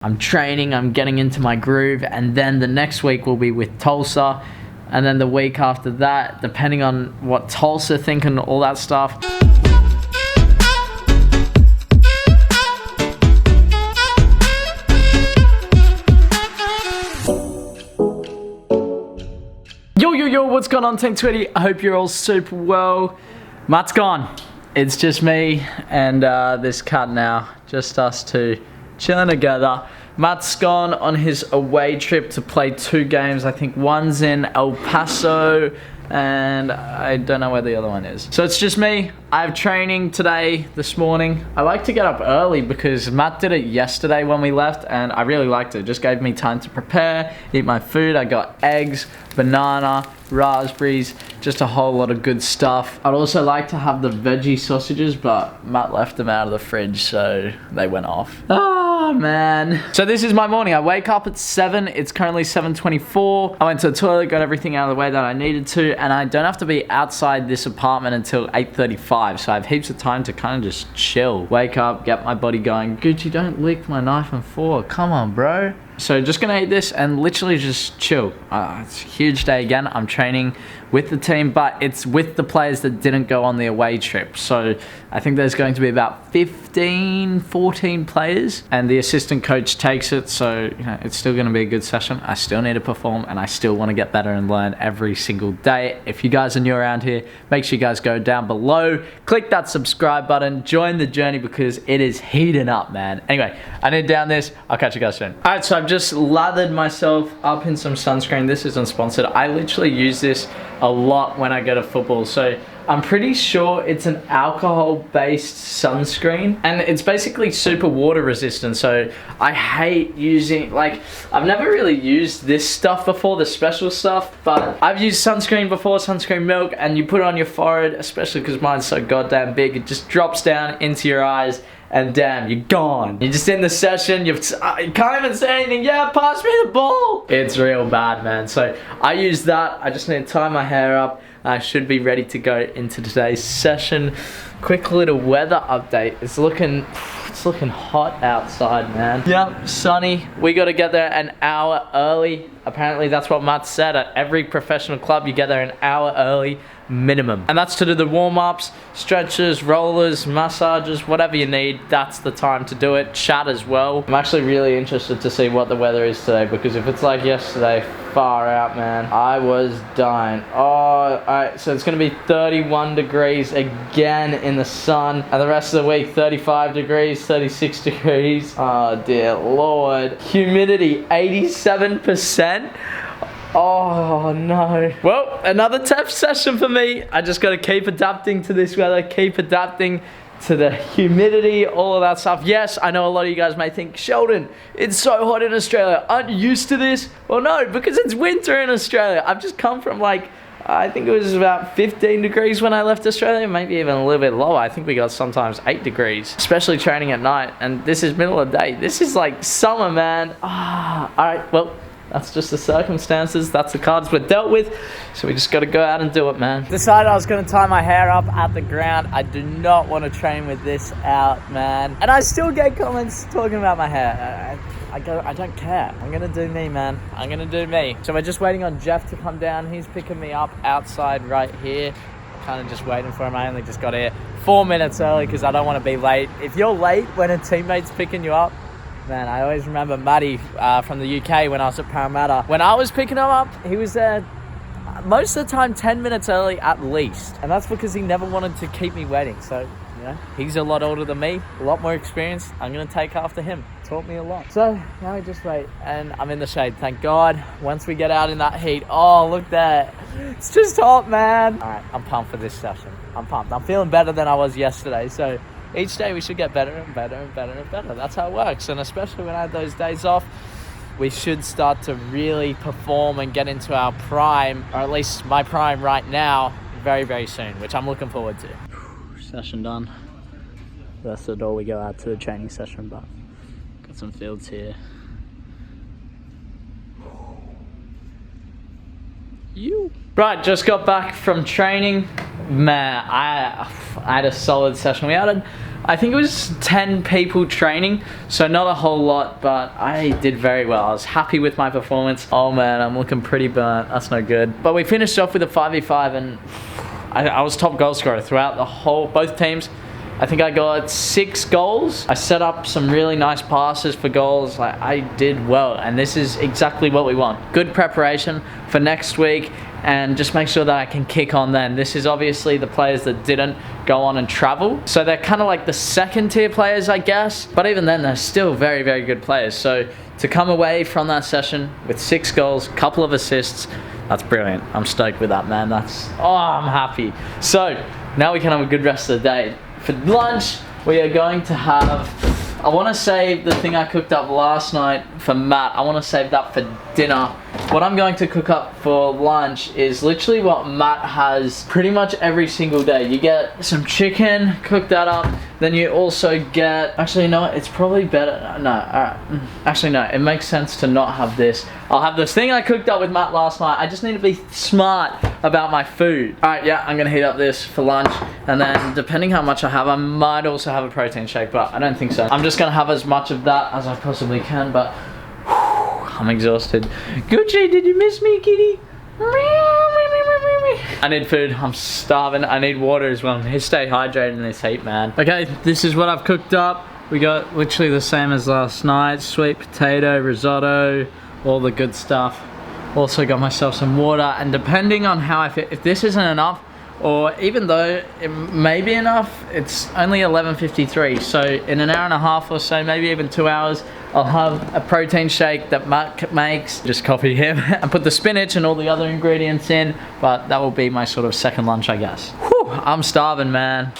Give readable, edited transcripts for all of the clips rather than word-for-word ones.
I'm training, I'm getting into my groove, and then the next week will be with Tulsa, and then the week after that, depending on what Tulsa think and all that stuff. Yo, what's going on, Team Twitty? I hope you're all super well. Matt's gone. It's just me and this cat now, just us two chilling together. Matt's gone on his away trip to play 2 games. I think one's in El Paso and I don't know where the other one is. So it's just me. I have training today, this morning. I like to get up early because Matt did it yesterday when we left and I really liked it. It just gave me time to prepare, eat my food. I got eggs, banana, raspberries, just a whole lot of good stuff. I'd also like to have the veggie sausages, but Matt left them out of the fridge, so they went off. Oh man. So this is my morning. I wake up at 7. It's currently 7:24. I went to the toilet, got everything out of the way that I needed to, and I don't have to be outside this apartment until 8:35, so I have heaps of time to kind of just chill. Wake up, get my body going. Gucci, don't lick my knife and fork. Come on, bro. So just gonna eat this and literally just chill. It's a huge day again. I'm training with the team, but it's with the players that didn't go on the away trip. So I think there's going to be about 15, 14 players and the assistant coach takes it. So you know, it's still gonna be a good session. I still need to perform and I still wanna get better and learn every single day. If you guys are new around here, make sure you guys go down below, click that subscribe button, join the journey because it is heating up, man. Anyway, I need down this. I'll catch you guys soon. All right, so I've just lathered myself up in some sunscreen. This isn't sponsored. I literally use this a lot when I go to football. So I'm pretty sure it's an alcohol-based sunscreen and it's basically super water resistant. So I hate using, like, I've never really used this stuff before, the special stuff, but I've used sunscreen before, sunscreen milk, and you put it on your forehead, especially because mine's so goddamn big, it just drops down into your eyes and damn, you're gone. You're just in the session, you can't even say anything. Yeah, pass me the ball. It's real bad, man. So I use that. I just need to tie my hair up. I should be ready to go into today's session. Quick little weather update. It's looking hot outside, man. Yep, sunny. We got to get there an hour early. Apparently that's what Matt said. At every professional club, you get there an hour early minimum. And that's to do the warm-ups, stretches, rollers, massages, whatever you need. That's the time to do it. Chat as well. I'm actually really interested to see what the weather is today because if it's like yesterday, far out, man. I was dying. Oh, all right, so it's gonna be 31 degrees again in the sun, and the rest of the week 35 degrees, 36 degrees. Oh dear Lord. Humidity 87%. Oh no. Well, another tough session for me. I just got to keep adapting to this weather, keep adapting to the humidity, all of that stuff. Yes, I know a lot of you guys may think, Sheldon, it's so hot in Australia. Aren't you used to this? Well, no, because it's winter in Australia. I've just come from like, I think it was about 15 degrees when I left Australia, maybe even a little bit lower. I think we got sometimes 8 degrees, especially training at night. And this is middle of the day. This is like summer, man. All right, well, that's just the circumstances. That's the cards we're dealt with. So we just got to go out and do it, man. Decided I was going to tie my hair up at the ground. I do not want to train with this out, man. And I still get comments talking about my hair. I don't care. I'm going to do me, man. I'm going to do me. So we're just waiting on Jeff to come down. He's picking me up outside right here. Kind of just waiting for him. I only just got here 4 minutes early because I don't want to be late. If you're late when a teammate's picking you up, man, I always remember Matty from the UK when I was at Parramatta. When I was picking him up, he was there most of the time 10 minutes early at least. And that's because he never wanted to keep me waiting. So, you know, he's a lot older than me, a lot more experienced. I'm going to take after him. Taught me a lot. So now we just wait and I'm in the shade, thank God. Once we get out in that heat, oh, look there. It's just hot, man. All right, I'm pumped for this session. I'm pumped. I'm feeling better than I was yesterday. So each day we should get better and better and better and better. That's how it works. And especially when I have those days off, we should start to really perform and get into our prime, or at least my prime right now, very, very soon, which I'm looking forward to. Session done. That's the door we go out to the training session, but got some fields here. Right, just got back from training. Man, I had a solid session. We had I think it was 10 people training, so not a whole lot, but I did very well. I was happy with my performance. Oh man, I'm looking pretty burnt. That's no good. But we finished off with a 5v5, and I was top goal scorer throughout both teams. I think I got 6 goals. I set up some really nice passes for goals. Like, I did well, and this is exactly what we want. Good preparation for next week, and just make sure that I can kick on then. This is obviously the players that didn't go on and travel. So they're kind of like the second tier players, I guess. But even then, they're still very, very good players. So to come away from that session with 6 goals, couple of assists, that's brilliant. I'm stoked with that, man. I'm happy. So now we can have a good rest of the day. For lunch, we are going to have, I want to save the thing I cooked up last night for Matt. I want to save that for dinner. What I'm going to cook up for lunch is literally what Matt has pretty much every single day. You get some chicken, cook that up. Then you also get, actually no, it's probably better, no, actually no, it makes sense to not have this. I'll have this thing I cooked up with Matt last night. I just need to be smart about my food. Alright, yeah, I'm gonna heat up this for lunch, and then depending how much I have, I might also have a protein shake, but I don't think so. I'm just gonna have as much of that as I possibly can, but I'm exhausted. Gucci, did you miss me, kitty? I need food, I'm starving. I need water as well. I need to stay hydrated in this heat, man. Okay, this is what I've cooked up. We got literally the same as last night. Sweet potato, risotto, all the good stuff. Also got myself some water, and depending on how I feel, if this isn't enough, or even though it may be enough, it's only 11:53, so in an hour and a half or so, maybe even 2 hours, I'll have a protein shake that Matt makes. Just copy him and put the spinach and all the other ingredients in, but that will be my sort of second lunch, I guess. Whew, I'm starving, man.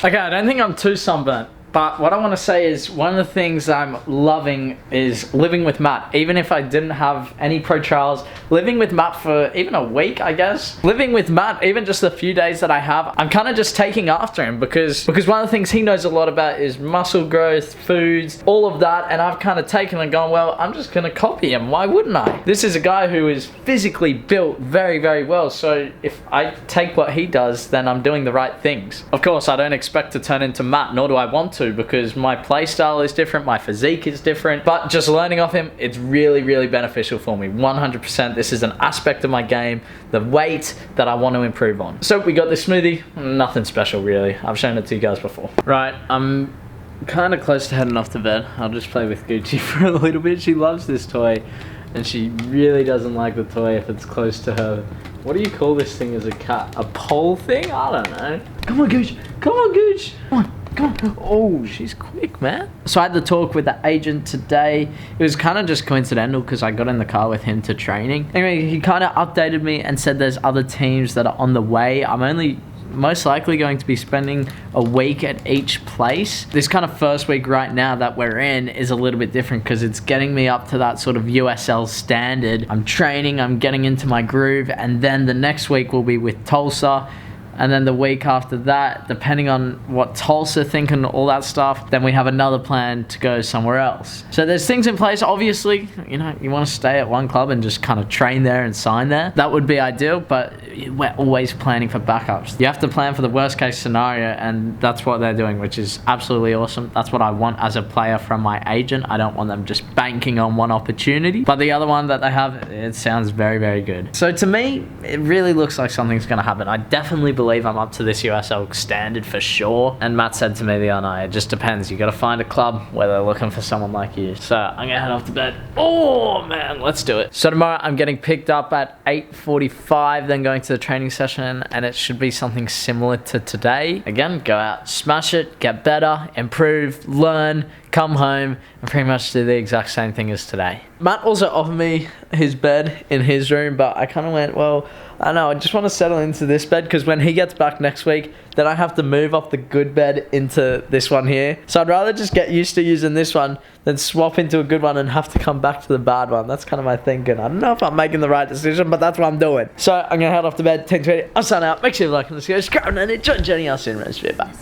Okay, I don't think I'm too sunburnt, but what I want to say is one of the things I'm loving is living with Matt. Even if I didn't have any pro trials, living with Matt for even a week, I guess. Living with Matt, even just the few days that I have, I'm kind of just taking after him because one of the things he knows a lot about is muscle growth, foods, all of that, and I've kind of taken and gone, well, I'm just going to copy him. Why wouldn't I? This is a guy who is physically built very, very well, so if I take what he does, then I'm doing the right things. Of course, I don't expect to turn into Matt, nor do I want to, because my play style is different, my physique is different, but just learning off him, it's really, really beneficial for me. 100%, this is an aspect of my game, the weight that I want to improve on. So we got this smoothie, nothing special really. I've shown it to you guys before. Right, I'm kind of close to heading off to bed. I'll just play with Gucci for a little bit. She loves this toy, and she really doesn't like the toy if it's close to her. What do you call this thing as a cat? A pole thing? I don't know. Come on, Gooch. Come on, Gooch. Come on. Come on. Oh, she's quick, man. So I had the talk with the agent today. It was kind of just coincidental because I got in the car with him to training. Anyway, he kind of updated me and said there's other teams that are on the way. I'm only most likely going to be spending a week at each place. This kind of first week right now that we're in is a little bit different because it's getting me up to that sort of USL standard. I'm training, I'm getting into my groove, and then the next week will be with Tulsa. And then the week after that, depending on what Tulsa think and all that stuff, then we have another plan to go somewhere else. So there's things in place. Obviously, you know, you want to stay at one club and just kind of train there and sign there. That would be ideal, but we're always planning for backups. You have to plan for the worst case scenario, and that's what they're doing, which is absolutely awesome. That's what I want as a player from my agent. I don't want them just banking on one opportunity. But the other one that they have, it sounds very, very good. So to me, it really looks like something's going to happen. I definitely believe I'm up to this USL standard for sure. And Matt said to me the other night, it just depends. You got to find a club where they're looking for someone like you. So I'm gonna head off to bed. Oh man, let's do it. So tomorrow I'm getting picked up at 8:45, then going to the training session, and it should be something similar to today. Again, go out, smash it, get better, improve, learn, come home, and pretty much do the exact same thing as today. Matt also offered me his bed in his room, but I kind of went, well, I don't know, I just want to settle into this bed because when he gets back next week, then I have to move off the good bed into this one here. So I'd rather just get used to using this one than swap into a good one and have to come back to the bad one. That's kind of my thinking. I don't know if I'm making the right decision, but that's what I'm doing. So I'm going to head off to bed, 10:20. I'll sign out. Make sure you like and subscribe and enjoy the journey. I'll see you in the next video. Bye.